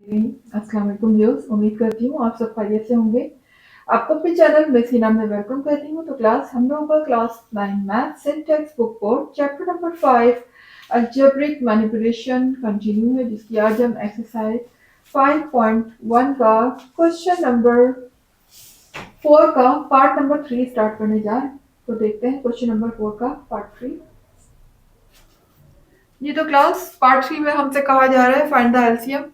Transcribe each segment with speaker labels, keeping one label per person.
Speaker 1: अस्सलाम वालेकुम व्यूअर्स, उम्मीद करती हूँ आप सब खैरियत से होंगे। आपको अपने चैनल मेसी नाम में वेलकम करती हूँ। तो क्लास हम लोगों का class 9 math syntax book board chapter number 5 algebraic manipulation continue है, जिसकी आज हम एक्सरसाइज 5.1 का क्वेश्चन नंबर 4 का पार्ट नंबर 3 स्टार्ट करने जा रहे हैं। तो देखते हैं क्वेश्चन नंबर 4 का पार्ट 3। ये तो क्लास पार्ट 3 में हमसे कहा जा रहा है find the LCM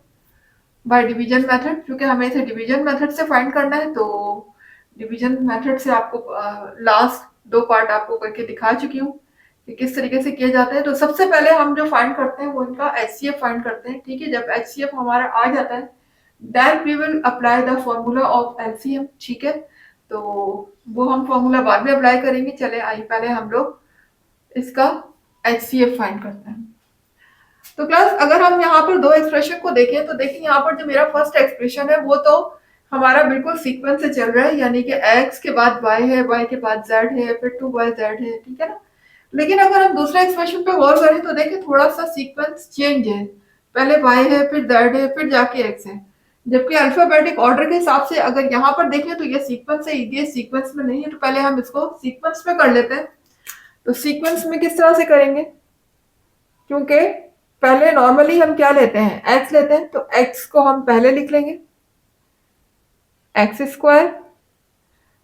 Speaker 1: by division method, क्योंकि हमें इसे डिवीजन मेथड से फाइंड करना है। तो डिवीजन मेथड से आपको लास्ट 2 पार्ट आपको करके दिखा चुकी हूँ कि किस तरीके से किया जाता है। तो सबसे पहले हम जो फाइंड करते हैं वो इनका एचसीएफ फाइंड करते हैं। ठीक है, जब एचसीएफ हमारा आ जाता है then we will apply the formula of LCM. ठीक है, तो वो हम फॉर्मूला बाद में अप्लाई करेंगे। चले आई पहले हम लोग इसका एचसीएफ फाइंड करते हैं। तो क्लास अगर हम यहाँ पर दो एक्सप्रेशन को देखें तो देखिए यहाँ पर जो मेरा फर्स्ट एक्सप्रेशन है वो तो हमारा बिल्कुल सीक्वेंस से चल रहा है, यानी कि x के बाद y है, y के बाद z है, फिर 2yz है। ठीक है ना। लेकिन अगर हम दूसरे एक्सप्रेशन पे गौर करें तो देखिए थोड़ा सा सीक्वेंस चेंज है। पहले y है, फिर z है, फिर जाके x है। जबकि अल्फाबेटिक ऑर्डर के हिसाब से अगर यहाँ पर देखें तो ये सीक्वेंस है, ये सीक्वेंस में नहीं है। तो पहले हम इसको सीक्वेंस में कर लेते हैं। तो सीक्वेंस में किस तरह से करेंगे, क्योंकि पहले नॉर्मली हम क्या लेते हैं, x लेते हैं। तो x को हम पहले लिख लेंगे एक्स स्क्वायर,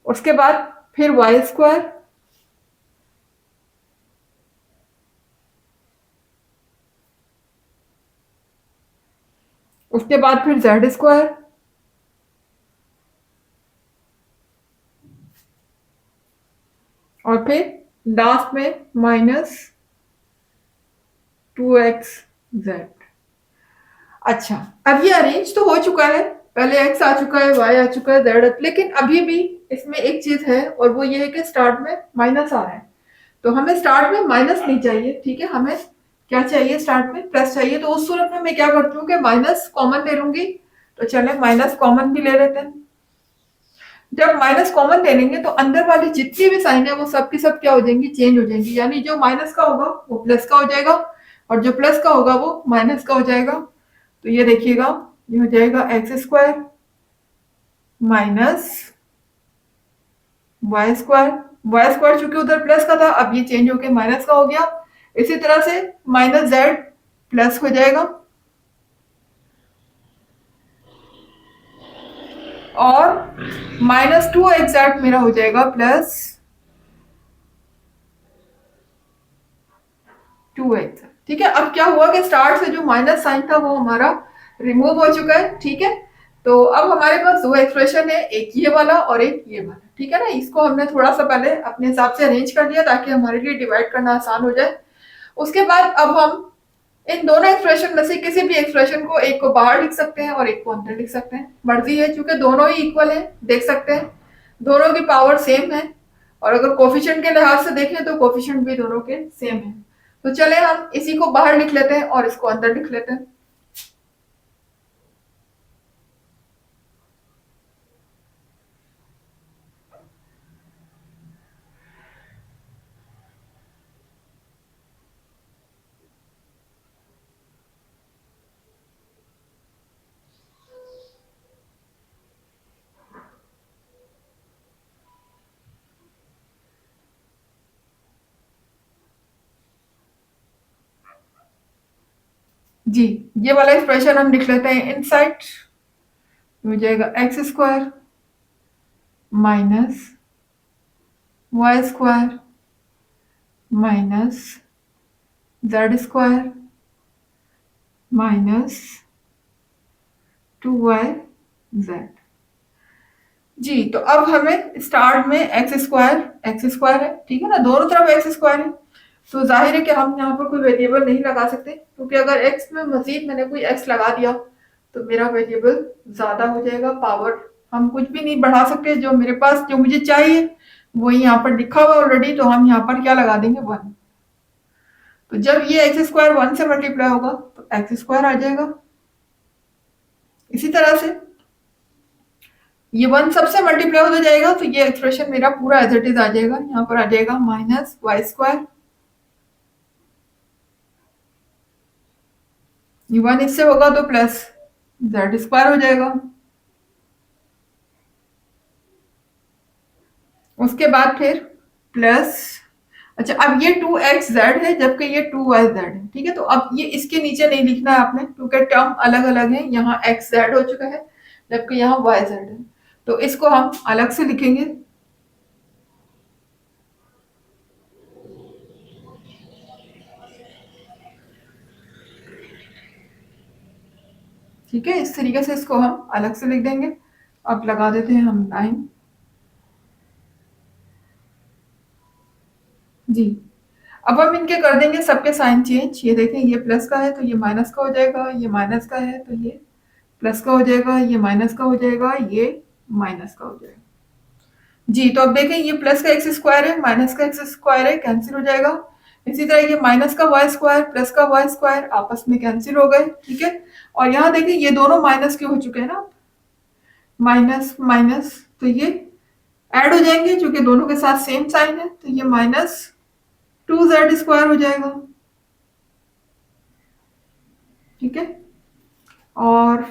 Speaker 1: उसके बाद फिर वाई स्क्वायर, उसके बाद फिर जेड स्क्वायर, और फिर लास्ट में माइनस 2xz। अच्छा, अब ये अरेंज तो हो चुका है, पहले x आ चुका है, y आ चुका है, z, लेकिन अभी भी इसमें एक चीज है और वो ये है कि स्टार्ट में माइनस आ रहा है। तो हमें स्टार्ट में माइनस नहीं चाहिए। ठीक है, हमें क्या चाहिए, स्टार्ट में प्लस चाहिए। तो उस सूरत में मैं क्या करती हूँ कि माइनस कॉमन ले लूंगी। तो चले माइनस कॉमन भी ले लेते हैं। जब माइनस कॉमन ले लेंगे तो अंदर वाली जितनी भी साइन है वो सब की सब क्या हो जाएंगी, चेंज हो जाएंगी। यानी जो माइनस का होगा वो प्लस का हो जाएगा और जो प्लस का होगा वो माइनस का हो जाएगा। तो ये देखिएगा, ये हो जाएगा X square minus Y square. Y square चूंकि उधर प्लस का था, अब ये चेंज होके माइनस का हो गया। इसी तरह से माइनस जेड प्लस हो जाएगा और माइनस 2 मेरा हो जाएगा प्लस 2x। ठीक है, अब क्या हुआ कि स्टार्ट से जो माइनस साइन था वो हमारा रिमूव हो चुका है। ठीक है, तो अब हमारे पास दो एक्सप्रेशन है, एक ये वाला और एक ये वाला। ठीक है ना, इसको हमने थोड़ा सा पहले अपने हिसाब से अरेंज कर लिया ताकि हमारे लिए डिवाइड करना आसान हो जाए। उसके बाद अब हम इन दोनों एक्सप्रेशन में से किसी भी एक्सप्रेशन को, एक को बाहर लिख सकते हैं और एक को अंदर लिख सकते हैं, मर्जी है, क्योंकि दोनों ही इक्वल है। देख सकते हैं दोनों की पावर सेम है और अगर कोफिशिएंट के लिहाज से देखें तो कोफिशिएंट भी दोनों के सेम है। तो चले हम इसी को बाहर लिख लेते हैं और इसको अंदर लिख लेते हैं। जी, ये वाला एक्सप्रेशन हम लिख लेते हैं इनसाइड। हो जाएगा X square minus Y square minus Z square minus 2yz। जी, तो अब हमें स्टार्ट में एक्स स्क्वायर है। ठीक है ना, दोनों तरफ एक्स स्क्वायर है। तो जाहिर है कि हम यहाँ पर कोई वेरिएबल नहीं लगा सकते, क्योंकि अगर एक्स में मजीद मैंने कोई एक्स लगा दिया तो मेरा वेरिएबल ज्यादा हो जाएगा। पावर हम कुछ भी नहीं बढ़ा सकते। जो मेरे पास जो मुझे चाहिए वो यहाँ पर लिखा हुआ ऑलरेडी, तो हम यहाँ पर क्या लगा देंगे, 1। तो जब ये एक्स स्क्वायर 1 से मल्टीप्लाई होगा तो एक्स स्क्वायर आ जाएगा। इसी तरह से ये 1 सबसे मल्टीप्लाई होता जाएगा तो ये एक्सप्रेशन मेरा पूरा एज इट इज आ जाएगा। यहाँ पर आ जाएगा माइनस वाई स्क्वायर, ये 1 इससे होगा तो प्लस जेड स्क्वायर हो जाएगा। उसके बाद फिर प्लस, अच्छा अब ये 2xz है जबकि ये 2yz है, ठीक है। तो अब ये इसके नीचे नहीं लिखना है आपने क्योंकि टर्म अलग अलग है, यहाँ xz हो चुका है जबकि यहाँ yz है, तो इसको हम अलग से लिखेंगे। ठीक है, इस तरीके से इसको हम अलग से लिख देंगे। अब लगा देते हैं हम लाइन। जी, अब हम इनके कर देंगे सबके साइन चेंज। ये देखें, ये प्लस का है तो ये माइनस का हो जाएगा, ये माइनस का है तो ये प्लस का हो जाएगा, ये माइनस का हो जाएगा, ये माइनस का हो जाएगा। जी, तो अब देखें, ये प्लस का एक्स स्क्वायर है, माइनस का एक्स स्क्वायर है, कैंसिल हो जाएगा। इसी तरह ये माइनस का वाई स्क्वायर प्लस का वाई स्क्वायर आपस में कैंसिल हो गए, ठीक है। और यहाँ देखें, ये दोनों माइनस के हो चुके हैं ना, माइनस माइनस, तो ये ऐड हो जाएंगे क्योंकि दोनों के साथ सेम साइन है, तो ये माइनस 2z स्क्वायर हो जाएगा, ठीक है। और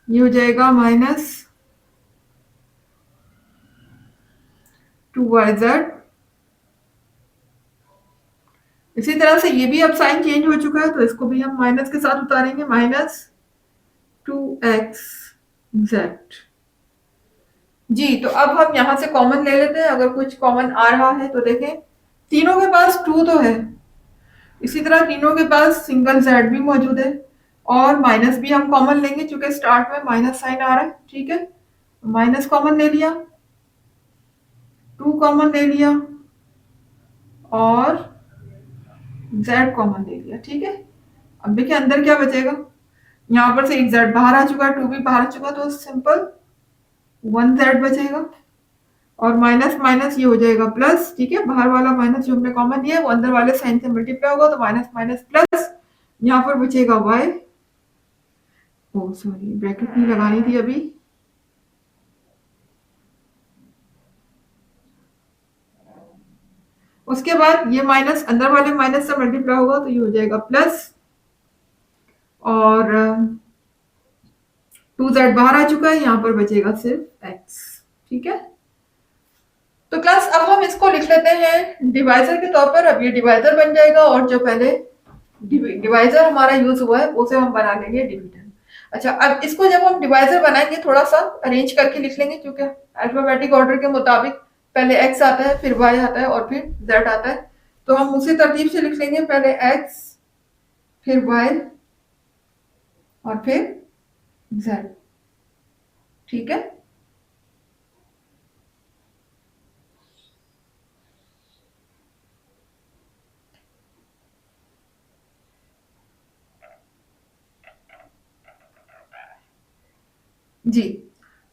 Speaker 1: ये हो जाएगा माइनस 2yz। इसी तरह से ये भी अब साइन चेंज हो चुका है तो इसको भी हम माइनस के साथ उतारेंगे, माइनस 2xz। जी, तो अब हम यहाँ से कॉमन ले लेते हैं, अगर कुछ कॉमन आ रहा है तो देखें, तीनों के पास 2 तो है, इसी तरह तीनों के पास सिंगल z भी मौजूद है, और माइनस भी हम कॉमन लेंगे क्योंकि स्टार्ट में माइनस साइन आ रहा है, ठीक है। माइनस कॉमन ले लिया, 2 कॉमन ले लिया, और z कॉमन ले लिया, ठीक है। अब देखिए अंदर क्या बचेगा, यहाँ पर से एक z बाहर आ चुका है, 2 भी बाहर आ चुका, तो सिंपल 1z बचेगा। और माइनस माइनस ये हो जाएगा प्लस, ठीक है। बाहर वाला माइनस जो हमने कॉमन लिया है वो अंदर वाले साइन से मल्टीप्लाई होगा, तो माइनस माइनस प्लस, यहाँ पर बचेगा y। ओ सॉरी, ब्रैकेट नहीं लगानी थी अभी। उसके बाद ये माइनस अंदर वाले माइनस से मल्टीप्लाई होगा तो ये हो जाएगा प्लस, और 2z बाहर आ चुका है, यहाँ पर बचेगा सिर्फ x, ठीक है। तो क्लास अब हम इसको लिख लेते हैं डिवाइजर के तौर पर। अब ये डिवाइजर बन जाएगा, और जो पहले डिवाइजर हमारा यूज हुआ है उसे हम बना लेंगे डिविजन। अच्छा, अब इसको जब हम डिवाइजर बनाएंगे थोड़ा सा अरेंज करके लिख लेंगे क्योंकि अल्फाबेटिक ऑर्डर के मुताबिक पहले x आता है, फिर y आता है, और फिर z आता है। तो हम उसी तरतीब से लिख लेंगे, पहले x, फिर y, और फिर z, ठीक है। जी,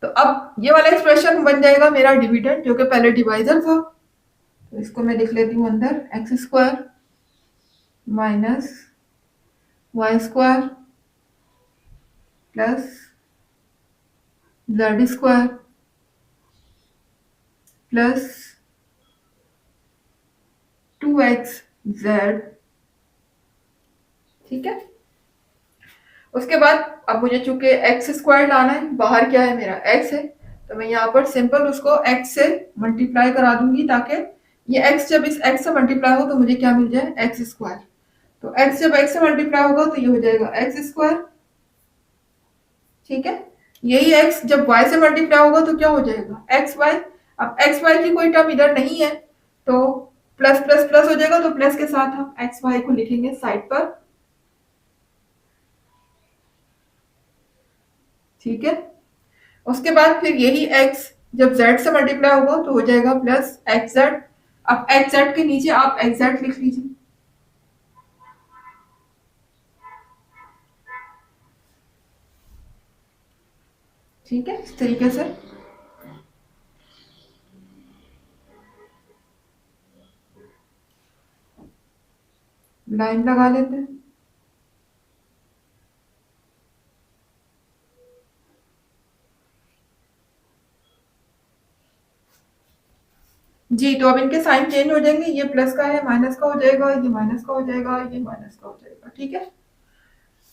Speaker 1: तो अब ये वाला एक्सप्रेशन बन जाएगा मेरा डिविडेंड जो कि पहले डिवाइजर था। तो इसको मैं लिख लेती हूँ अंदर, X square minus Y square plus Z square plus 2xz, ठीक है। उसके बाद अब मुझे चूंकि एक्स स्क्वायर लाना है, बाहर क्या है मेरा x है, तो मैं यहाँ पर सिंपल उसको x से मल्टीप्लाई करा दूंगी ताकि ये x जब इस x से मल्टीप्लाई हो तो मुझे क्या मिल जाए, एक्स स्क्वायर। तो x जब x से मल्टीप्लाई होगा तो ये हो जाएगा एक्स स्क्वायर, ठीक है। यही x जब y से मल्टीप्लाई होगा तो क्या हो जाएगा, एक्स वाई। अब एक्स वाई की कोई टर्म इधर नहीं है तो प्लस प्लस प्लस हो जाएगा, तो प्लस के साथ हम एक्स वाई को लिखेंगे साइड पर, ठीक है। उसके बाद फिर यही x जब z से मल्टीप्लाई होगा तो हो जाएगा प्लस एक्स जेड। अब एक्स जेड के नीचे आप एक्स जेड लिख लीजिए, ठीक है, इस तरीके से। लाइन लगा लेते हैं। जी, तो अब इनके साइन चेंज हो जाएंगे, ये प्लस का है माइनस का हो जाएगा, ये माइनस का हो जाएगा, ये माइनस का हो जाएगा, ठीक है।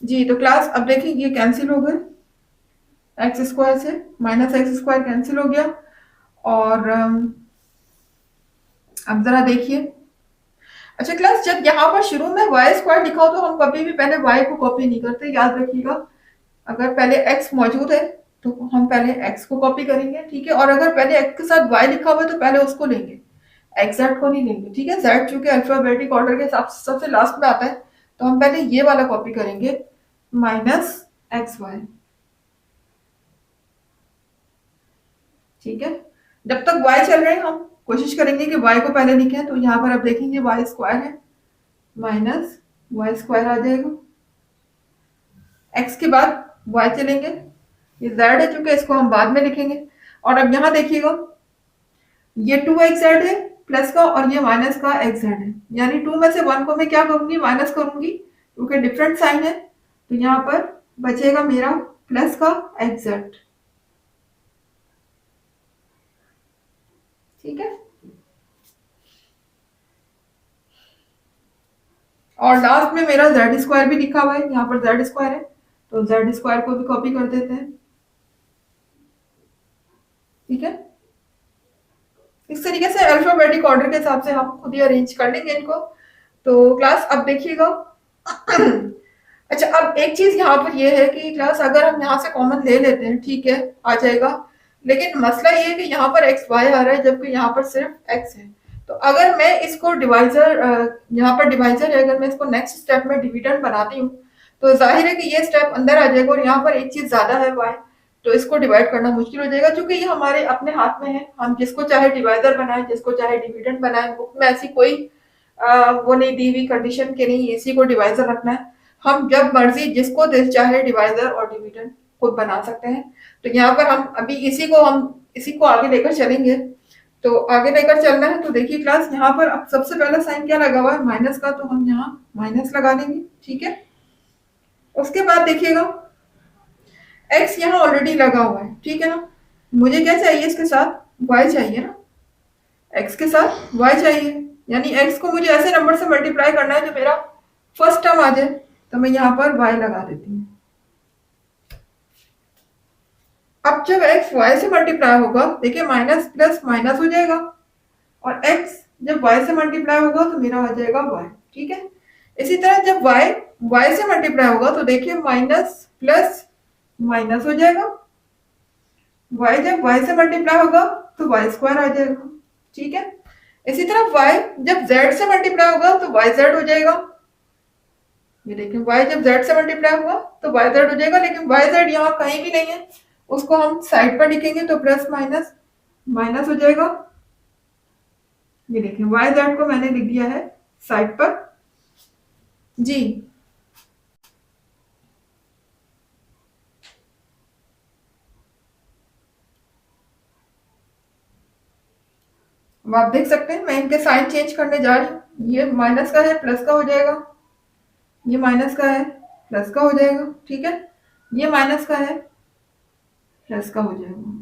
Speaker 1: जी, तो क्लास अब देखिए ये कैंसिल हो गए, एक्स स्क्वायर से माइनस एक्स स्क्वायर कैंसिल हो गया। और अब जरा देखिए, अच्छा क्लास जब यहाँ पर शुरू में वाई स्क्वायर लिखा हो तो हम कभी भी पहले वाई को कॉपी नहीं करते, याद रखिएगा। अगर पहले एक्स मौजूद है तो हम पहले एक्स को कॉपी करेंगे, ठीक है। और अगर पहले एक्स के साथ वाई लिखा हुआ है तो पहले उसको लेंगे, एग्जैक्ट को नहीं लेंगे, ठीक है। जेड चूंकि अल्फाबेटिक ऑर्डर के हिसाब से सबसे लास्ट में आता है, तो हम पहले ये वाला कॉपी करेंगे, माइनस एक्स वाई, ठीक है। जब तक वाई चल रहे हैं हम कोशिश करेंगे कि वाई को पहले लिखें, तो यहाँ पर अब देखेंगे वाई स्क्वायर है, माइनस वाई स्क्वायर आ जाएगा। एक्स के बाद वाई चलेंगे, ये जेड है चूंकि इसको हम बाद में लिखेंगे। और अब यहाँ देखिएगा, ये टू एक्स जेड है प्लस का, और ये माइनस का एक्स जेड है, यानी टू में से वन को मैं क्या करूंगी, माइनस करूंगी, क्योंकि डिफरेंट साइन है। तो यहाँ पर बचेगा मेरा प्लस का एक्स जेड, ठीक है। और लास्ट में मेरा जेड स्क्वायर भी लिखा हुआ है, यहाँ पर जेड स्क्वायर है, तो जेड स्क्वायर को भी कॉपी कर देते हैं, ठीक है। इस तरीके से अल्फाबेटिक ऑर्डर के हिसाब से हम खुद ही अरेंज कर लेंगे इनको। तो क्लास अब देखिएगा, अच्छा अब एक चीज यहाँ पर ये है कि क्लास अगर हम यहाँ से कॉमन ले लेते हैं, ठीक है, आ जाएगा। लेकिन मसला ये है कि यहाँ पर एक्स वाई आ रहा है जबकि यहाँ पर सिर्फ एक्स है। तो अगर मैं इसको डिवाइजर, यहाँ पर डिवाइजर है, अगर मैं इसको नेक्स्ट स्टेप में डिविडेंड बनाती हूँ, तो जाहिर है कि ये स्टेप अंदर आ जाएगा और यहाँ पर एक चीज ज्यादा है वाई, तो इसको डिवाइड करना मुश्किल हो जाएगा, क्योंकि ये हमारे अपने हाथ में है। हम जिसको चाहे डिवाइजर बनाए, जिसको चाहे डिविडेंड बनाए, बुक में ऐसी कोई वो नहीं दी हुई कंडीशन के नहीं इसी को डिवाइजर रखना है। हम जब मर्जी जिसको दिल चाहे डिवाइजर और डिविडेंड खुद बना सकते हैं। तो यहाँ पर हम अभी इसी को आगे लेकर चलेंगे। तो आगे लेकर चलना है तो देखिए क्लास, यहाँ पर अब सबसे पहला साइन क्या लगा हुआ है, माइनस का, तो हम यहाँ माइनस लगा देंगे, ठीक है। उसके बाद देखिएगा, एक्स यहाँ ऑलरेडी लगा हुआ है, ठीक है ना। मुझे क्या चाहिए, इसके साथ वाई चाहिए ना, एक्स के साथ वाई चाहिए, यानी एक्स को मुझे ऐसे नंबर से मल्टीप्लाई करना है जो मेरा फर्स्ट टर्म आ जाए। तो मैं यहाँ पर वाई लगा देती हूँ। अब जब एक्स वाई से मल्टीप्लाई होगा, देखिए माइनस प्लस माइनस हो जाएगा, और एक्स जब वाई से मल्टीप्लाई होगा तो मेरा आ जाएगा वाई, ठीक है। इसी तरह जब वाई वाई से मल्टीप्लाई होगा तो देखिए माइनस प्लस माइनस हो जाएगा, वाई जब वाई से मल्टीप्लाई होगा तो वाई स्क्वायर आ जाएगा, ठीक है। इसी तरह वाई जब जेड से मल्टीप्लाई होगा तो वाई जेड हो जाएगा, ये देखिए वाई जब जेड से मल्टीप्लाई हुआ तो वाई जेड हो जाएगा, लेकिन वाई जेड यहाँ कहीं भी नहीं है, उसको हम साइड पर लिखेंगे तो प्लस माइनस माइनस हो जाएगा। ये देखिए वाई जेड को मैंने लिख दिया है साइड पर, जी। अब आप देख सकते हैं मैं इनके साइन चेंज करने जा रही हूँ, ये माइनस का है प्लस का हो जाएगा, ये माइनस का है प्लस का हो जाएगा, ठीक है। ये माइनस का है प्लस का हो जाएगा,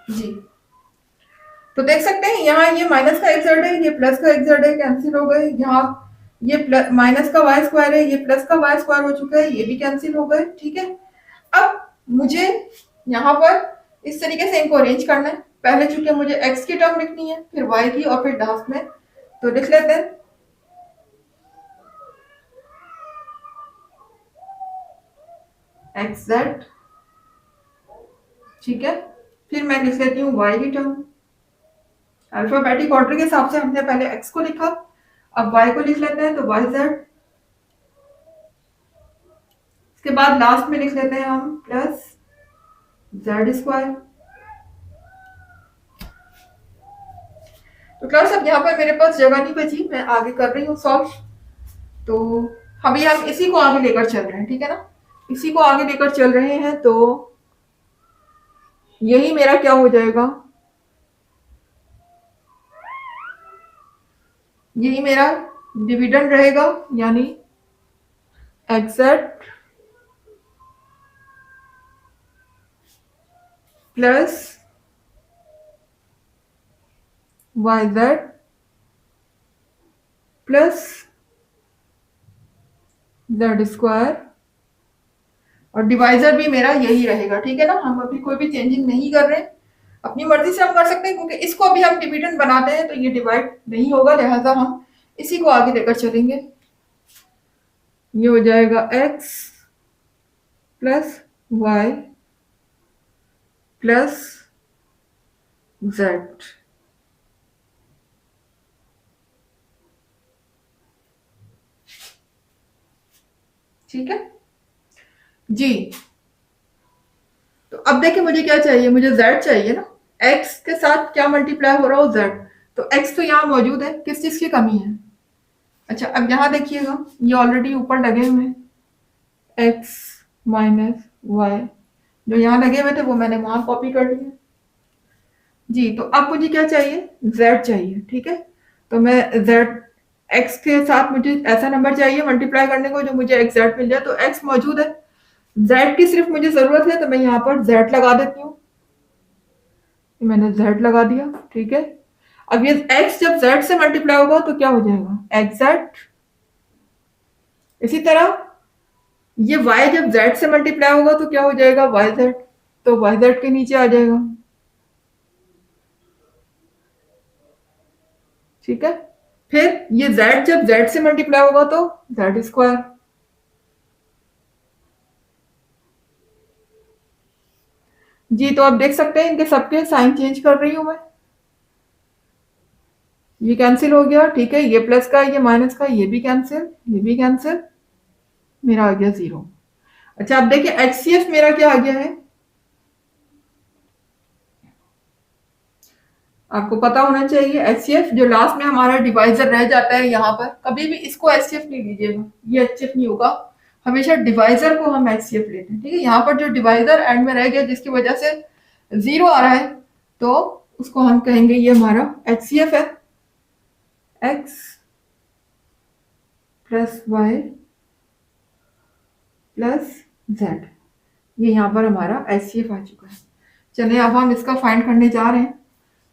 Speaker 1: जी। तो देख सकते हैं यहाँ ये माइनस का एक्स जेड है, ये प्लस का एक्स जेड है, कैंसिल हो गए। यहाँ ये प्लस माइनस का वाई स्क्वायर है, ये प्लस का वाई स्क्वायर हो चुका है, ये भी कैंसिल हो गए, ठीक है। अब मुझे यहाँ पर इस तरीके से इनको अरेंज करना है। पहले चूंकि मुझे एक्स की टर्म लिखनी है, फिर वाई की, और फिर लास्ट में, तो लिख लेते हैं एक्स जेड, ठीक है। फिर मैं लिख लेती हूँ वाई की टर्म, अल्फाबेटिक ऑर्डर के हिसाब से हमने पहले एक्स को लिखा, अब वाई को लिख लेते हैं, तो वाई जेड। इसके बाद लास्ट में लिख लेते हैं हम प्लस जेड स्क्वायर। तो क्लास अब यहाँ पर मेरे पास जगह नहीं बची, मैं आगे कर रही हूँ सॉल्व। तो अभी हम इसी को आगे लेकर चल रहे हैं, ठीक है ना, इसी को आगे लेकर चल रहे हैं। तो यही मेरा क्या हो जाएगा, यही मेरा डिविडेंड रहेगा, यानी एक्सेट plus Y Z plus Z square, और डिवाइजर भी मेरा यही रहेगा, ठीक है ना। हम अभी कोई भी चेंजिंग नहीं कर रहे, अपनी मर्जी से हम कर सकते हैं, क्योंकि इसको अभी हम डिविडेंड बनाते हैं तो ये डिवाइड नहीं होगा, लिहाजा हम इसी को आगे लेकर चलेंगे। ये हो जाएगा x plus Y plus Z. ठीक है जी। तो अब देखिए मुझे क्या चाहिए, मुझे z चाहिए ना, x के साथ क्या मल्टीप्लाई हो रहा हो, z। तो x तो यहाँ मौजूद है, किस चीज की कमी है। अच्छा अब यहाँ देखिएगा, ये ऑलरेडी ऊपर लगे हुए हैं x माइनस वाई, जो यहाँ लगे हुए थे वो मैंने वहां कॉपी कर लिया जी। तो अब मुझे क्या चाहिए, z चाहिए, ठीक है। तो मैं z, x के साथ मुझे ऐसा नंबर चाहिए मल्टीप्लाई करने को जो मुझे एग्जैक्ट मिल जाए। तो x मौजूद है, z की सिर्फ मुझे जरूरत है, तो मैं यहाँ पर z लगा देती हूँ। मैंने z लगा दिया, ठीक है। अब ये x जब z से मल्टीप्लाई होगा तो क्या हो जाएगा, एग्जैक्ट। इसी तरह ये y जब z से मल्टीप्लाई होगा तो क्या हो जाएगा, yz। तो yz के नीचे आ जाएगा, ठीक है। फिर ये z जब z से मल्टीप्लाई होगा तो z स्क्वायर। जी तो आप देख सकते हैं इनके सबके साइन चेंज कर रही हूं मैं, ये कैंसिल हो गया, ठीक है। ये प्लस का, ये माइनस का, ये भी कैंसिल, ये भी कैंसिल, मेरा आ गया 0। अच्छा अब देखिए एचसीएफ मेरा क्या आ गया है, आपको पता होना चाहिए। एचसीएफ जो लास्ट में हमारा डिवाइजर रह जाता है यहाँ पर, कभी भी इसको एचसीएफ नहीं लीजिएगा, ये एचसीएफ नहीं होगा, हमेशा डिवाइजर को हम एचसीएफ लेते हैं, ठीक है। यहाँ पर जो डिवाइजर एंड में रह गया जिसकी वजह से 0 आ रहा है, तो उसको हम कहेंगे ये हमारा एचसीएफ है, X plus Y plus Z. ये यहाँ पर हमारा एचसीएफ आ चुका है। चलिए अब हम इसका फाइंड करने जा रहे हैं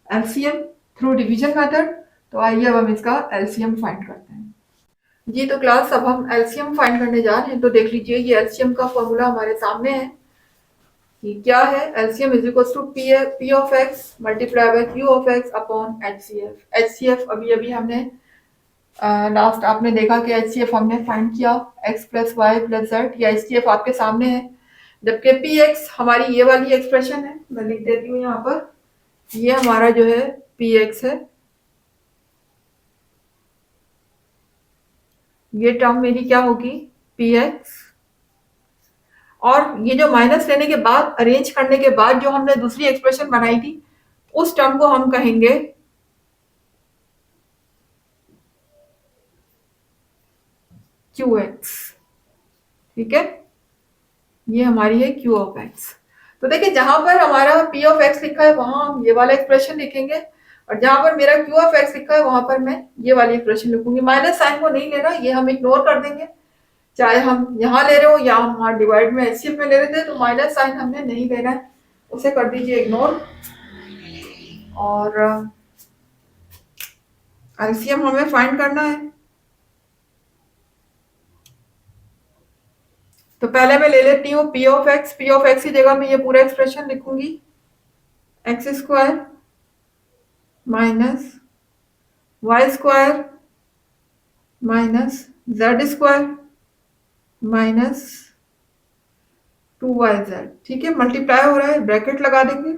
Speaker 1: एलसीएम थ्रू डिवीजन मेथड। तो आइए अब हम इसका एलसीएम फाइंड करते हैं जी। तो क्लास अब हम एलसीएम फाइंड करने जा रहे हैं। तो देख लीजिए ये एलसीएम का फॉर्मूला हमारे सामने है कि क्या है, LCM is equal to P of X multiply by Q of X upon HCF. HCF अभी अभी हमने लास्ट आपने देखा कि एचसीएफ हमने फाइंड किया X plus Y plus Z, या एचसीएफ आपके सामने है। जबकि पी एक्स हमारी ये वाली एक्सप्रेशन है, मैं लिख देती हूँ यहाँ पर, ये हमारा जो है पी एक्स है, ये टर्म मेरी क्या होगी, पी एक्स। और ये जो माइनस लेने के बाद, अरेंज करने के बाद जो हमने दूसरी एक्सप्रेशन बनाई थी, उस टर्म को हम कहेंगे क्यू एक्स, ठीक है। ये हमारी है क्यू ऑफ एक्स। तो देखिए जहां पर हमारा पी ऑफ एक्स लिखा है वहां हम ये वाला एक्सप्रेशन लिखेंगे, और जहां पर मेरा क्यू ऑफ एक्स लिखा है वहां पर मैं ये वाली एक्सप्रेशन लिखूंगी। माइनस साइन को नहीं लेना, ये हम इग्नोर कर देंगे, चाहे हम यहाँ ले रहे हो या हम वहाँ डिवाइड में एचसीएफ में ले रहे थे, तो माइनस साइन हमने नहीं लेना है, उसे कर दीजिए इग्नोर। और एलसीएम हमें फाइंड करना है। तो पहले मैं ले लेती हूँ P of X, P of X की जगह मैं ये पूरा एक्सप्रेशन लिखूंगी, X square minus Y square minus Z square minus 2yz, ठीक है। मल्टीप्लाई हो रहा है, ब्रैकेट लगा देंगे।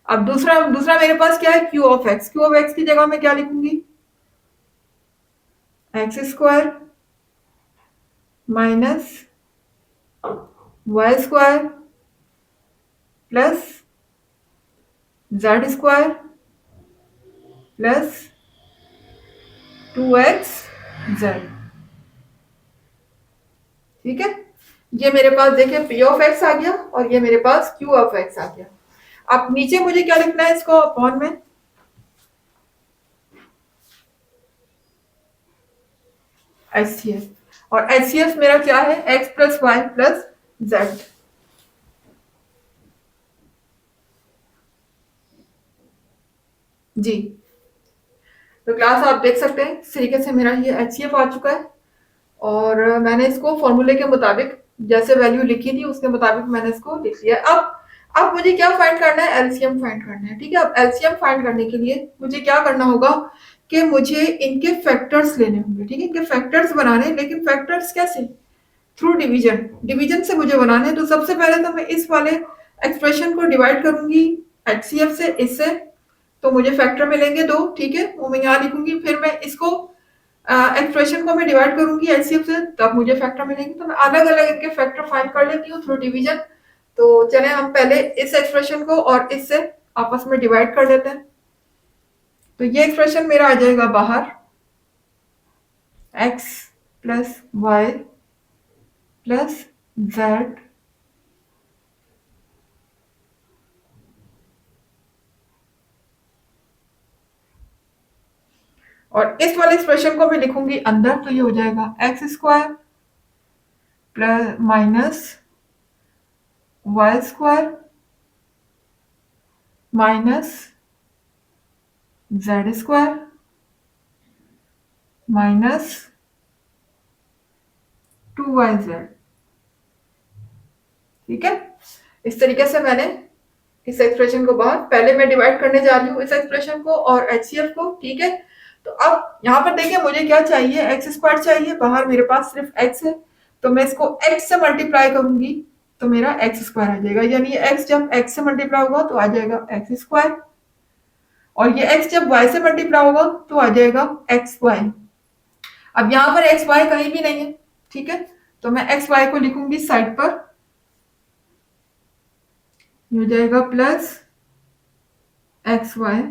Speaker 1: अब दूसरा दूसरा मेरे पास क्या है, Q of X. Q of X की जगह मैं क्या लिखूंगी, X square minus Y square plus Z square plus 2xz, ठीक है। ये मेरे पास देखिए पी ऑफ एक्स आ गया और ये मेरे पास क्यू ऑफ एक्स आ गया। अब नीचे मुझे क्या लिखना है, इसको अपॉन में एचसीएफ, और एचसीएफ मेरा क्या है, X plus Y plus Z. जी तो क्लास आप देख सकते हैं इस तरीके से मेरा ये एचसीएफ आ चुका है और मैंने इसको फॉर्मूले के मुताबिक जैसे वैल्यू लिखी थी उसके मुताबिक मैंने इसको लिख लिया। अब मुझे क्या फाइंड करना है, एलसीएम फाइंड करना है। ठीक है, अब एलसीएम फाइंड करने के लिए मुझे क्या करना होगा कि मुझे इनके फैक्टर्स लेने होंगे। ठीक है, इनके फैक्टर्स बनाने, लेकिन फैक्टर्स कैसे, थ्रू डिवीजन, डिवीजन से मुझे बनाने हैं। तो सबसे पहले तो मैं इस वाले एक्सप्रेशन को डिवाइड करूंगी एचसीएफ से, इससे तो मुझे फैक्टर मिलेंगे 2। ठीक है, वो मैं यहाँ लिखूंगी। फिर मैं इसको एक्सप्रेशन को मैं डिवाइड करूंगी एचसीएफ से, तब मुझे फैक्टर मिलेंगे। तो मैं अलग अलग इनके फैक्टर फाइंड कर लेती हूँ थ्रू डिवीजन। तो चले हम पहले इस एक्सप्रेशन को और इससे आपस में डिवाइड कर लेते हैं। तो ये एक्सप्रेशन मेरा आ जाएगा बाहर, x plus Y plus Z और इस वाले एक्सप्रेशन को मैं लिखूंगी अंदर। तो ये हो जाएगा X square plus minus Y square minus Z square minus 2yz। ठीक है, इस तरीके से मैंने इस एक्सप्रेशन को बाहर, पहले मैं डिवाइड करने जा रही हूँ इस एक्सप्रेशन को और एचसीएफ को। ठीक है, तो अब यहाँ पर देखिए मुझे क्या चाहिए, एक्स स्क्वायर चाहिए। बाहर मेरे पास सिर्फ एक्स है, तो मैं इसको एक्स से मल्टीप्लाई करूंगी तो मेरा एक्स स्क्वायर आ जाएगा। यानी एक्स जब एक्स से मल्टीप्लाई होगा तो आ जाएगा एक्स स्क्वायर, और ये एक्स जब वाई से मल्टीप्लाई होगा तो आ जाएगा एक्स वाई। अब यहाँ पर एक्स वाई कहीं भी नहीं है। ठीक है, तो मैं एक्स वाई को लिखूंगी साइड पर, ये हो जाएगा प्लस एक्स वाई।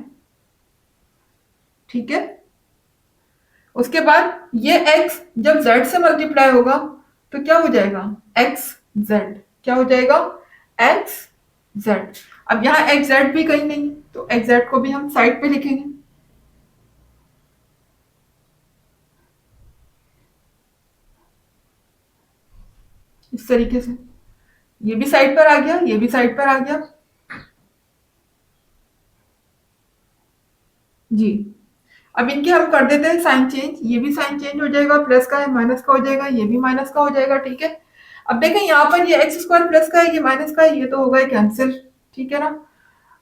Speaker 1: ठीक है, उसके बाद ये x जब z से मल्टीप्लाई होगा तो क्या हो जाएगा, एक्स जेड। क्या हो जाएगा, एक्स जेड। अब यहाँ एक्स जेड भी कहीं नहीं, तो एक्स जेड को भी हम साइड पे लिखेंगे। इस तरीके से ये भी साइड पर आ गया, ये भी साइड पर आ गया। जी, अब इनके हम कर देते हैं साइन चेंज। ये भी साइन चेंज हो जाएगा, प्लस का है माइनस का हो जाएगा, ये भी माइनस का हो जाएगा। ठीक है, अब देखें यहाँ पर ये एक्स स्क्वायर प्लस का है, ये माइनस का है, ये तो होगा कैंसिल। ठीक है ना,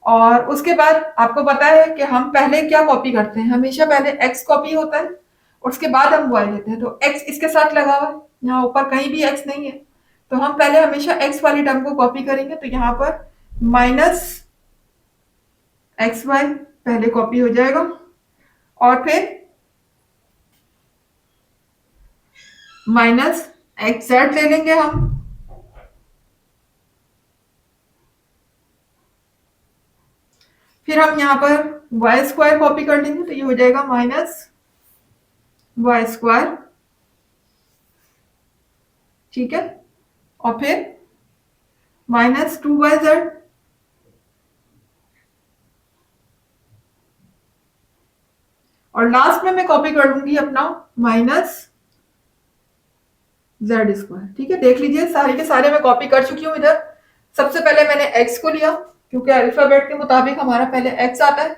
Speaker 1: और उसके बाद आपको पता है कि हम पहले क्या कॉपी करते हैं, हमेशा पहले x कॉपी होता है और उसके बाद हम y लेते हैं। तो x इसके साथ लगा हुआ है, यहाँ ऊपर कहीं भी x नहीं है, तो हम पहले हमेशा x वाली टर्म को कॉपी करेंगे। तो यहाँ पर माइनस एक्स वाई पहले कॉपी हो जाएगा और फिर माइनस एक्स जेड ले लेंगे हम, फिर हम यहाँ पर वाई स्क्वायर कॉपी कर लेंगे। तो ये हो जाएगा माइनस वाई स्क्वायर। ठीक है, और फिर माइनस 2yz और लास्ट में मैं कॉपी कर लूंगी अपना माइनस जेड स्क्वायर। ठीक है, देख लीजिए सारे के सारे मैं कॉपी कर चुकी हूँ इधर। सबसे पहले मैंने x को लिया, क्योंकि अल्फाबेट के मुताबिक हमारा पहले x आता है,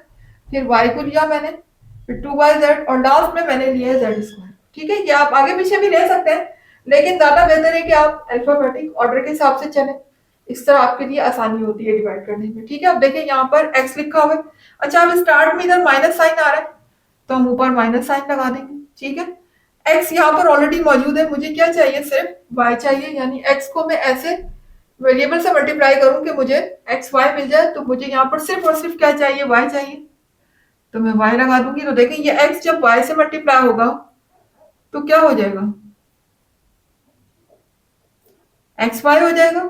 Speaker 1: फिर y को लिया मैंने, फिर 2yz और लास्ट में मैंने लिया है जेड स्क्वायर। ठीक है, ये आप आगे पीछे भी ले सकते हैं, लेकिन ज्यादा बेहतर है कि आप अल्फाबेटिक ऑर्डर के हिसाब से चले, इस तरह आपके लिए आसानी होती है डिवाइड करने में। ठीक है, अब देखिए यहाँ पर x लिखा हुआ है। अच्छा, अब स्टार्ट में इधर माइनस साइन आ रहा है तो हम ऊपर माइनस साइन लगा देंगे। ठीक है, x यहाँ पर ऑलरेडी मौजूद है, मुझे क्या चाहिए, सिर्फ y चाहिए। यानी x को मैं ऐसे वेरिएबल से मल्टीप्लाई करूं कि मुझे एक्स वाई मिल जाए। तो मुझे यहाँ पर सिर्फ और सिर्फ क्या चाहिए, y चाहिए, तो मैं y लगा दूंगी। तो देखें ये x जब y से मल्टीप्लाई होगा तो क्या हो जाएगा, एक्स वाई हो जाएगा।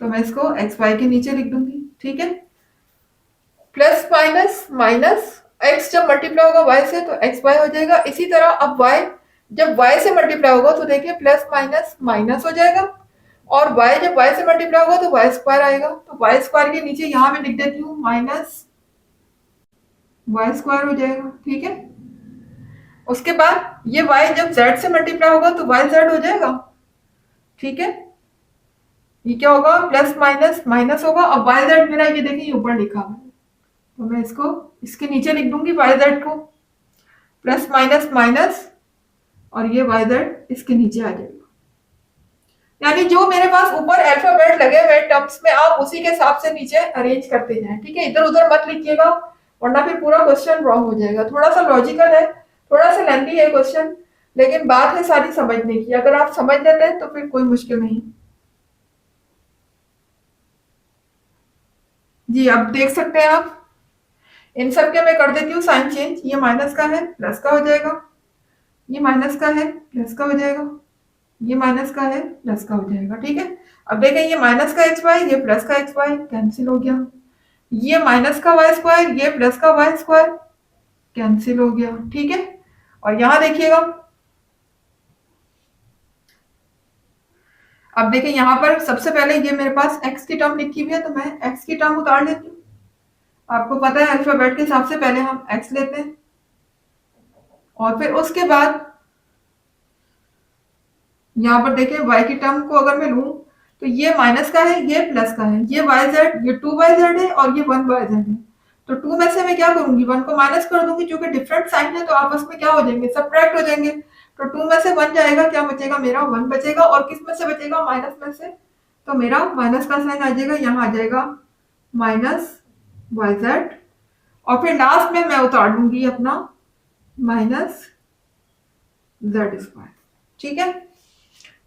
Speaker 1: तो मैं इसको एक्स वाई के नीचे लिख दूंगी। ठीक है, प्लस माइनस माइनस, x जब मल्टीप्लाई होगा y से तो एक्स वाई हो जाएगा। इसी तरह अब y जब y से मल्टीप्लाई होगा तो देखिए प्लस माइनस माइनस हो जाएगा, और y जब y से मल्टीप्लाई होगा तो y स्क्वायर आएगा। तो y स्क्वायर के नीचे यहाँ मैं लिख देती हूँ माइनस y स्क्वायर हो जाएगा। ठीक है, उसके बाद ये y जब z से मल्टीप्लाई होगा तो y z हो जाएगा। ठीक है, ये क्या होगा, प्लस माइनस माइनस होगा, और y z मेरा ये देखिए ऊपर लिखा हुआ है, तो मैं इसको इसके नीचे लिख दूंगी वाई जेड को, प्लस माइनस माइनस, और ये वाई जेड इसके नीचे आ जाएगा। यानी जो मेरे पास ऊपर अल्फाबेट लगे हुए टर्म्स में, आप उसी के हिसाब से नीचे अरेंज करते जाएं, ठीक है। इधर उधर मत लिखिएगा, वरना फिर पूरा क्वेश्चन रॉन्ग हो जाएगा। थोड़ा सा लॉजिकल है, थोड़ा सा लेंथी है क्वेश्चन, लेकिन बात है सारी समझने की। अगर आप समझ लेते हैं तो फिर कोई मुश्किल नहीं। जी, अब देख सकते हैं आप, इन सब के मैं कर देती हूँ साइन चेंज। ये माइनस का है प्लस का हो जाएगा, ये माइनस का है प्लस का हो जाएगा, ये माइनस का है प्लस का हो जाएगा, ठीक है। अब देखें, ये माइनस का एक्स वाई, ये प्लस का एक्स वाई कैंसिल हो गया। ये माइनस का वाई स्क्वायर, ये प्लस का वाई स्क्वायर कैंसिल हो गया, ठीक है। और यहां देखिएगा, अब देखिए यहां पर सबसे पहले ये मेरे पास x की टर्म लिखी हुई है, तो मैं x की टर्म उतार लेती हूँ। आपको पता है अल्फाबेट के हिसाब से पहले हम x लेते हैं, और फिर उसके बाद यहाँ पर देखिए y की टर्म को अगर मैं लूं, तो ये माइनस का है, ये प्लस का है, ये वाई जेड, ये 2 वाई जेड है, और ये 1 वाई जेड है। तो 2 में से मैं क्या करूंगी, 1 को माइनस कर दूंगी, क्योंकि डिफरेंट साइन है तो आपस में क्या हो जाएंगे, सब्ट्रैक्ट हो जाएंगे। तो 2 में से 1 जाएगा, क्या बचेगा मेरा, 1 बचेगा। और किस में से बचेगा, माइनस में से, तो मेरा माइनस का साइन आ जाएगा, यहाँ आ जाएगा माइनस वाई जेड। और फिर लास्ट में मैं उतार दूंगी अपना माइनस जेड स्क्वायर, ठीक है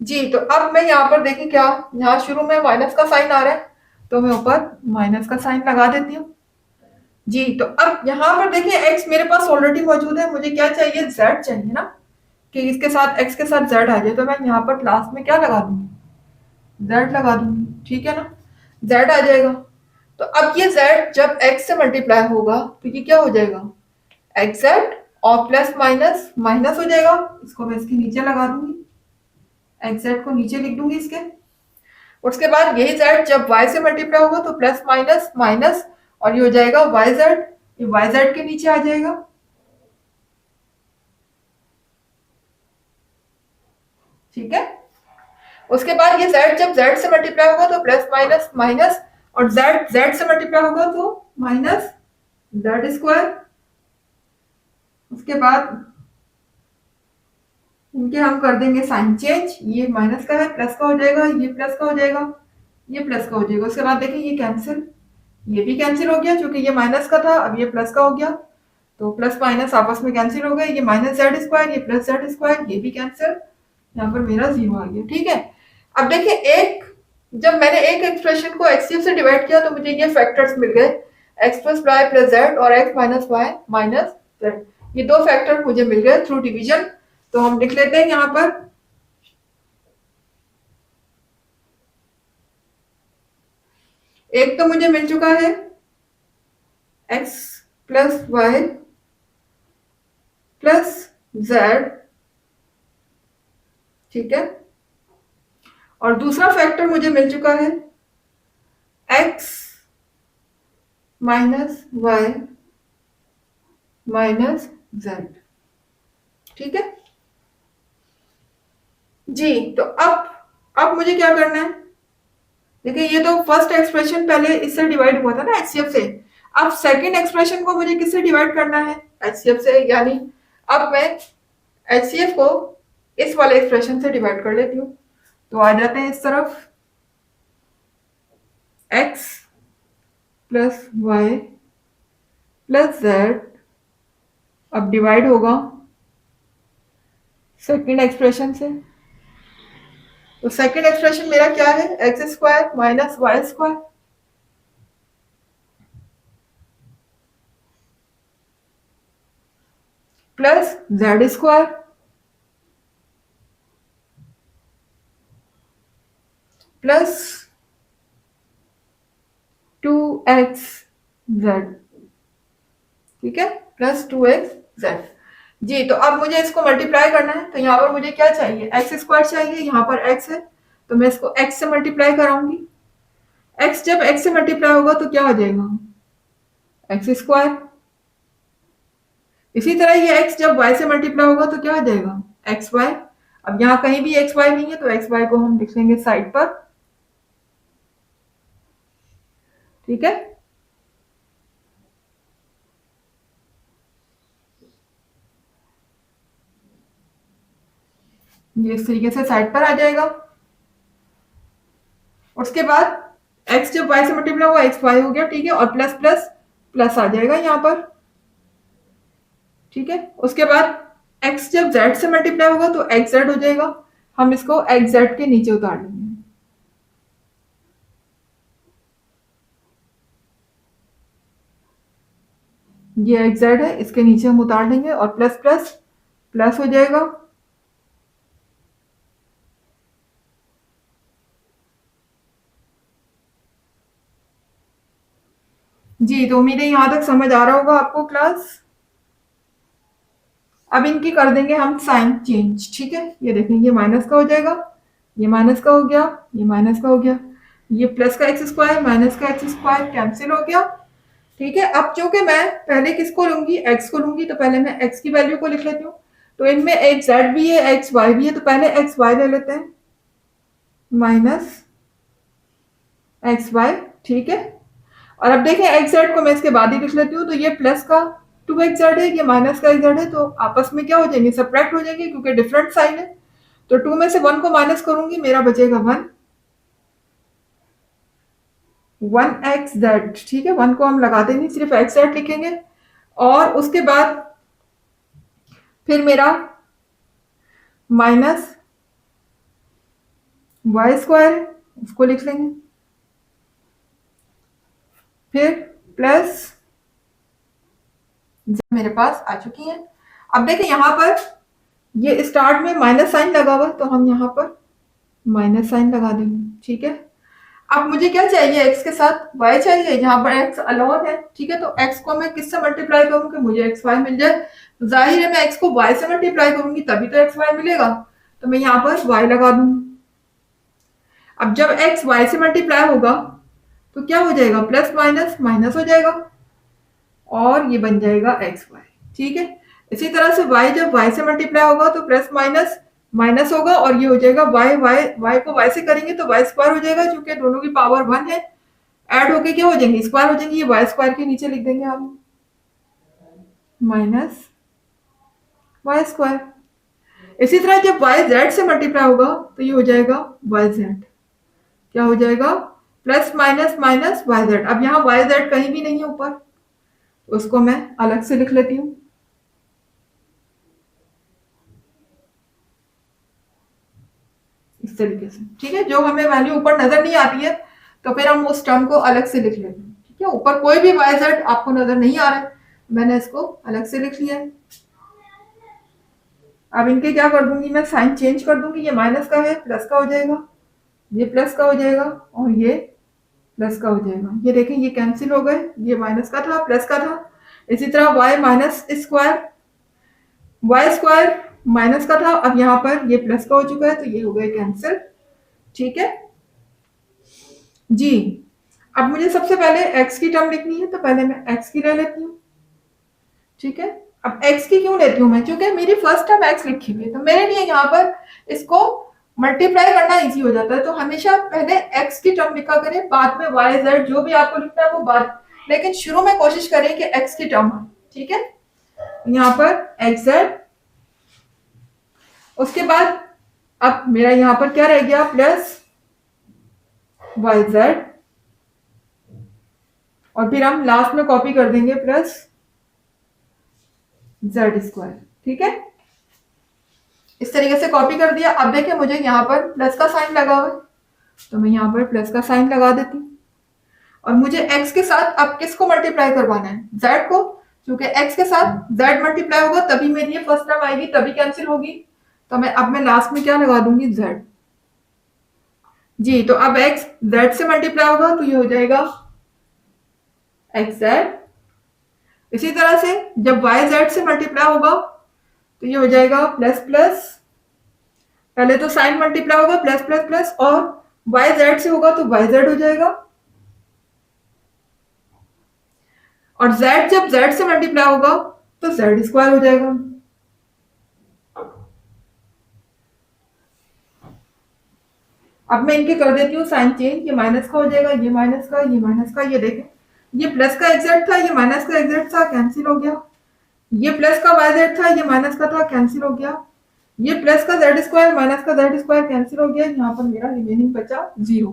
Speaker 1: जी। तो अब मैं यहाँ पर देखिए, क्या यहाँ शुरू में माइनस का साइन आ रहा है, तो मैं ऊपर माइनस का साइन लगा देती हूँ जी। तो अब यहाँ पर देखिए x मेरे पास ऑलरेडी मौजूद है, मुझे क्या चाहिए, z चाहिए ना, कि इसके साथ x के साथ z आ जाए। तो मैं यहाँ पर लास्ट में क्या लगा दूंगी, z लगा दूंगी, ठीक है ना, z आ जाएगा। तो अब ये z जब x से मल्टीप्लाई होगा तो ये क्या हो जाएगा, एक्स जेड, और प्लस माइनस माइनस हो जाएगा, इसको मैं इसके नीचे लगा दूंगी, एक्स जेड को नीचे लिख दूंगी इसके। उसके बाद यही z जब y से मल्टीप्लाई होगा तो प्लस माइनस माइनस, और ये हो जाएगा वाई जेड, ये वाई जेड के नीचे आ जाएगा, ठीक है। उसके बाद ये z जब z से मल्टीप्लाई होगा तो प्लस माइनस माइनस, और z से मल्टीप्लाई होगा तो माइनस जेड स्क्वायर। उसके बाद इनके हम कर देंगे साइन चेंज, ये माइनस का है प्लस का हो जाएगा, ये प्लस का हो जाएगा, ये प्लस का हो जाएगा। उसके बाद देखिए ये कैंसिल, ये भी कैंसिल हो गया, क्योंकि ये माइनस का था, अब ये प्लस का हो गया, तो प्लस माइनस आपस में कैंसिल हो गए। ये माइनस जेड स्क्वायर, ये प्लस जेड स्क्वायर, ये भी कैंसिल, यहाँ पर मेरा 0 आ गया, ठीक है। अब देखिए, एक जब मैंने एक एक्सप्रेशन को एचसीएफ से डिवाइड किया तो मुझे ये फैक्टर्स मिल गए, X plus Y plus Z और X minus Y minus Z. ये दो फैक्टर मुझे मिल गए थ्रू डिवीजन। तो हम लिख लेते हैं यहाँ पर, एक तो मुझे मिल चुका है X plus Y plus Z, ठीक है। और दूसरा फैक्टर मुझे मिल चुका है X minus Y minus Z, ठीक है जी। तो अब मुझे क्या करना है, देखिए ये तो फर्स्ट एक्सप्रेशन पहले इससे डिवाइड हुआ था ना, एचसीएफ से। अब सेकंड एक्सप्रेशन को मुझे किससे डिवाइड करना है, एचसीएफ से। यानी अब मैं एचसीएफ को इस वाले एक्सप्रेशन से डिवाइड कर लेती हूँ। तो आ जाते हैं इस तरफ, X plus Y plus Z, अब डिवाइड होगा सेकंड एक्सप्रेशन से। तो सेकंड एक्सप्रेशन मेरा क्या है, X square minus Y square plus Z square plus 2x Z, ठीक है, प्लस 2x जेड जी। तो अब मुझे इसको मल्टीप्लाई करना है, तो यहाँ पर मुझे क्या चाहिए, एक्स स्क्वायर चाहिए, यहाँ पर x है तो मैं इसको x से मल्टीप्लाई कराऊंगी। x जब x से मल्टीप्लाई होगा तो क्या हो जाएगा, एक्स स्क्वायर। इसी तरह ये x जब y से मल्टीप्लाई होगा तो क्या हो जाएगा, एक्स वाई। अब यहाँ कहीं भी एक्स वाई नहीं है तो एक्स वाई को हम लिख लेंगे साइड पर, ठीक है। ये इस तरीके से साइड पर आ जाएगा। उसके बाद x जब y से मल्टीप्लाई होगा एक्स वाई हो गया, ठीक है, और प्लस प्लस प्लस आ जाएगा यहाँ पर, ठीक है। उसके बाद x जब z से मल्टीप्लाई होगा तो एक्स जेड हो जाएगा। हम इसको एक्स जेड के नीचे उतार लेंगे। ये एक्स जेड है, इसके नीचे हम उतार लेंगे और प्लस प्लस प्लस हो जाएगा। जी, तो उम्मीद है यहाँ तक समझ आ रहा होगा आपको क्लास। अब इनकी कर देंगे हम साइन चेंज, ठीक है। ये देखें, ये माइनस का हो जाएगा, ये माइनस का हो गया, ये माइनस का हो गया, ये प्लस का एक्स स्क्वायर माइनस का एक्स स्क्वायर कैंसिल हो गया, ठीक है। अब चूंकि मैं पहले किसको लूंगी, एक्स को लूंगी, तो पहले मैं एक्स की वैल्यू को लिख लेती हूँ। तो इनमें एक जेड भी है, एक्स वाई भी है, तो पहले एक्स वाई ले लेते हैं, माइनस एक्स वाई, ठीक है। और अब देखें एक्स जेड को मैं इसके बाद ही लिख लेती हूँ, तो ये प्लस का टू एक्स जेड है, ये माइनस का एक्स जेड है, तो आपस में क्या हो जाएंगे, सब्ट्रैक्ट हो जाएंगे क्योंकि डिफरेंट साइन है। तो टू में से वन को माइनस करूंगी, मेरा बचेगा वन, वन एक्स जेड, ठीक है। वन को हम लगाते नहीं, सिर्फ एक्स जेड लिखेंगे। और उसके बाद फिर मेरा माइनस वाई स्क्वायर, उसको लिख लेंगे, फिर प्लस मेरे पास आ चुकी है। अब देखिए यहाँ पर ये स्टार्ट में माइनस साइन लगा हुआ, तो हम यहाँ पर माइनस साइन लगा देंगे, ठीक है। अब मुझे क्या चाहिए, x के साथ y चाहिए, जहां पर x अलोन है, ठीक है। तो x को मैं किससे मल्टीप्लाई करूं कि मुझे एक्स वाई मिल जाए। तो जाहिर है मैं x को y से मल्टीप्लाई करूंगी तभी तो एक्स वाई मिलेगा, तो मैं यहाँ पर y लगा दूंगी। अब जब x y से मल्टीप्लाई होगा तो क्या हो जाएगा, प्लस माइनस माइनस हो जाएगा और ये बन जाएगा एक्स वाई, ठीक है। इसी तरह से y जब y से मल्टीप्लाई होगा तो प्लस माइनस माइनस होगा और ये हो जाएगा y, y को y से करेंगे तो y स्क्वायर हो जाएगा, क्योंकि दोनों की पावर वन है, ऐड होके क्या हो जाएंगे, स्क्वायर हो जाएंगे। ये y स्क्वायर के नीचे लिख देंगे हम, माइनस वाई स्क्वायर। इसी तरह जब y z से मल्टीप्लाई होगा तो ये हो जाएगा y z, क्या हो जाएगा, plus minus minus Y Z. अब यहाँ वाई जेड कहीं भी नहीं है ऊपर, उसको मैं अलग से लिख लेती हूँ, इस तरीके से, ठीक है। जो हमें वैल्यू ऊपर नजर नहीं आती है तो फिर हम उस टर्म को अलग से लिख लेते हैं, ठीक है। ऊपर कोई भी वाई जेड आपको नजर नहीं आ रहा है, मैंने इसको अलग से लिख लिया है। अब इनके क्या कर दूंगी, मैं साइन चेंज कर दूंगी, ये माइनस का है प्लस का हो जाएगा, ये प्लस का हो जाएगा और ये प्लस का हो जाएगा। ये देखें ये कैंसिल हो गए, ये माइनस का था प्लस का था। इसी तरह y minus square, Y square minus का था, अब यहाँ पर ये प्लस का हो चुका है तो ये हो गया कैंसिल, ठीक है जी। अब मुझे सबसे पहले x की टर्म लिखनी है, तो पहले मैं x की ले लेती हूँ, ठीक है। अब x की क्यों लेती हूँ मैं, क्योंकि मेरी फर्स्ट टर्म x लिखी हुई है, तो मेरे लिए यहाँ पर इसको मल्टीप्लाई करना इजी हो जाता है। तो हमेशा पहले x की टर्म लिखा करें, बाद में y z जो भी आपको लिखना है वो बाद, लेकिन शुरू में कोशिश करें कि x की टर्म हो, ठीक है। यहाँ पर एक्स जेड, उसके बाद अब मेरा यहाँ पर क्या रह गया, प्लस वाई जेड, और फिर हम लास्ट में कॉपी कर देंगे प्लस जेड स्क्वायर, ठीक है। इस तरीके से कॉपी कर दिया। अब देखिए मुझे यहाँ पर प्लस का साइन लगा हुआ है, तो मैं यहाँ पर प्लस का साइन लगा देती हूँ। और मुझे x के साथ अब किसको मल्टीप्लाई करवाना है, z को, क्योंकि x के साथ z मल्टीप्लाई होगा तभी मेरी ये फर्स्ट टर्म आएगी, तभी कैंसिल होगी। तो मैं लास्ट में क्या लगा दूंगी, z जी। तो अब x z से मल्टीप्लाई होगा तो ये हो जाएगा एक्स जेड। इसी तरह से जब y z से मल्टीप्लाई होगा तो ये हो जाएगा प्लस प्लस, पहले तो साइन मल्टीप्लाई होगा प्लस प्लस प्लस, और y z से होगा तो y z हो जाएगा, और z जब z से मल्टीप्लाई होगा तो z स्क्वायर हो जाएगा। अब मैं इनके कर देती हूँ साइन चेंज, ये माइनस का हो जाएगा, ये माइनस का, ये माइनस का, ये देखें ये प्लस का एग्जैक्ट था, ये माइनस का एग्जैक्ट था, कैंसिल हो गया। ये प्लस का वाई जेड था, ये माइनस का था, कैंसिल हो गया। ये प्लस का जेड स्क्वायर माइनस का जेड स्क्वायर कैंसिल हो गया, यहाँ पर मेरा रिमेनिंग बचा 0।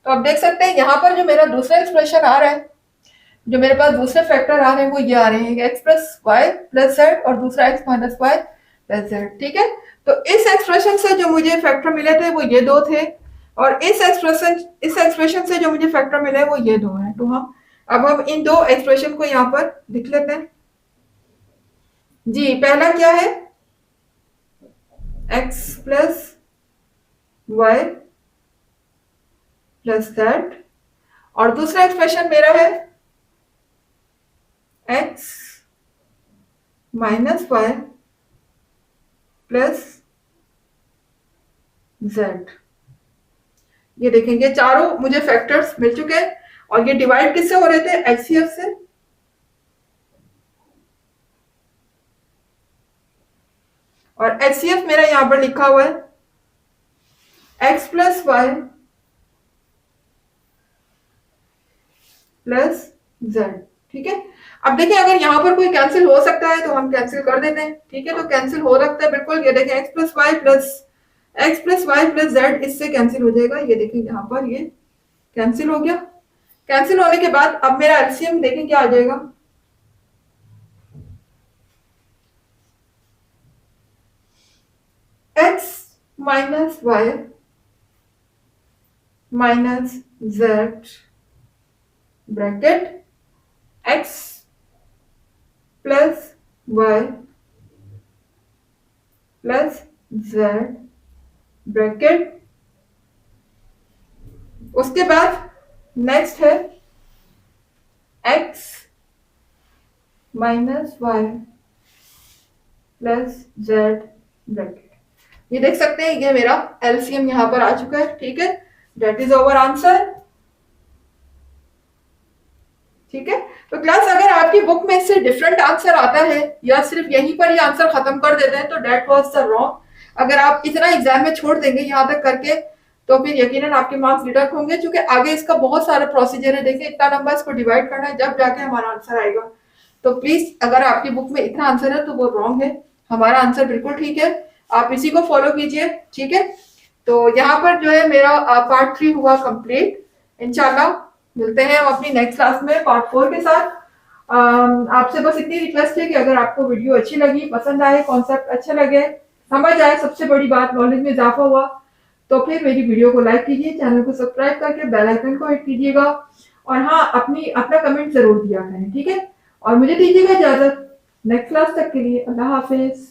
Speaker 1: तो आप देख सकते हैं यहाँ पर जो मेरा दूसरा एक्सप्रेशन आ रहा है, जो मेरे पास दूसरे फैक्टर आ रहे हैं वो ये आ रहे हैं, X plus Y plus Z और दूसरा X minus Y plus Z. ठीक है, तो इस एक्सप्रेशन से जो मुझे फैक्टर मिले थे वो ये दो थे, और इस एक्सप्रेशन से जो मुझे फैक्टर मिले वो ये दो है। तो हम इन दो एक्सप्रेशन को यहाँ पर लिख लेते हैं। जी, पहला क्या है, X plus Y plus Z, और दूसरा एक्सप्रेशन मेरा है X minus Y plus Z. ये देखेंगे चारों मुझे फैक्टर्स मिल चुके हैं, और ये डिवाइड किससे हो रहे थे, एचसीएफ से। और एचसीएफ मेरा यहां पर लिखा हुआ है X plus Y plus Z. ठीक है, अब देखिए अगर यहाँ पर कोई कैंसिल हो सकता है तो हम कैंसिल कर देते हैं। ठीक है, तो कैंसिल हो सकता है बिल्कुल, ये देखें X plus Y plus Z इससे कैंसिल हो जाएगा। ये देखिए यहाँ पर ये कैंसिल हो गया। कैंसिल होने के बाद अब मेरा एलसीएम देखें क्या आ जाएगा, X minus Y minus Z bracket X plus Y plus Z bracket, उसके बाद नेक्स्ट है X minus Y plus Z bracket. ये देख सकते हैं ये मेरा एलसीएम यहाँ पर आ चुका है। ठीक है, दैट इज आवर आंसर। ठीक है, तो क्लास अगर आपकी बुक में इससे डिफरेंट आंसर आता है या सिर्फ यहीं पर ही आंसर खत्म कर देते हैं तो डेट वाज द रॉन्ग। अगर आप इतना एग्जाम में छोड़ देंगे यहाँ तक करके तो फिर यकीनन आपके मार्क्स डिडक्ट होंगे, क्योंकि आगे इसका बहुत सारा प्रोसीजर है। देखिए इतना नंबर इसको डिवाइड करना है जब जाके हमारा आंसर आएगा। तो प्लीज अगर आपकी बुक में इतना आंसर है तो वो रॉन्ग है, हमारा आंसर बिल्कुल ठीक है, आप इसी को फॉलो कीजिए। ठीक है, तो यहाँ पर जो है मेरा पार्ट 3 हुआ कंप्लीट। इंशाल्लाह मिलते हैं हम अपनी नेक्स्ट क्लास में पार्ट 4 के साथ। आपसे बस इतनी रिक्वेस्ट है कि अगर आपको वीडियो अच्छी लगी, पसंद आए, कॉन्सेप्ट अच्छे लगे, समझ आए, सबसे बड़ी बात नॉलेज में इजाफा हुआ, तो फिर मेरी वीडियो को लाइक कीजिए, चैनल को सब्सक्राइब करके बेल आइकन को हिट कीजिएगा, और हाँ अपना कमेंट जरूर दिया करें। ठीक है, और मुझे दीजिएगा इजाजत नेक्स्ट क्लास तक के लिए। अल्लाह हाफिज।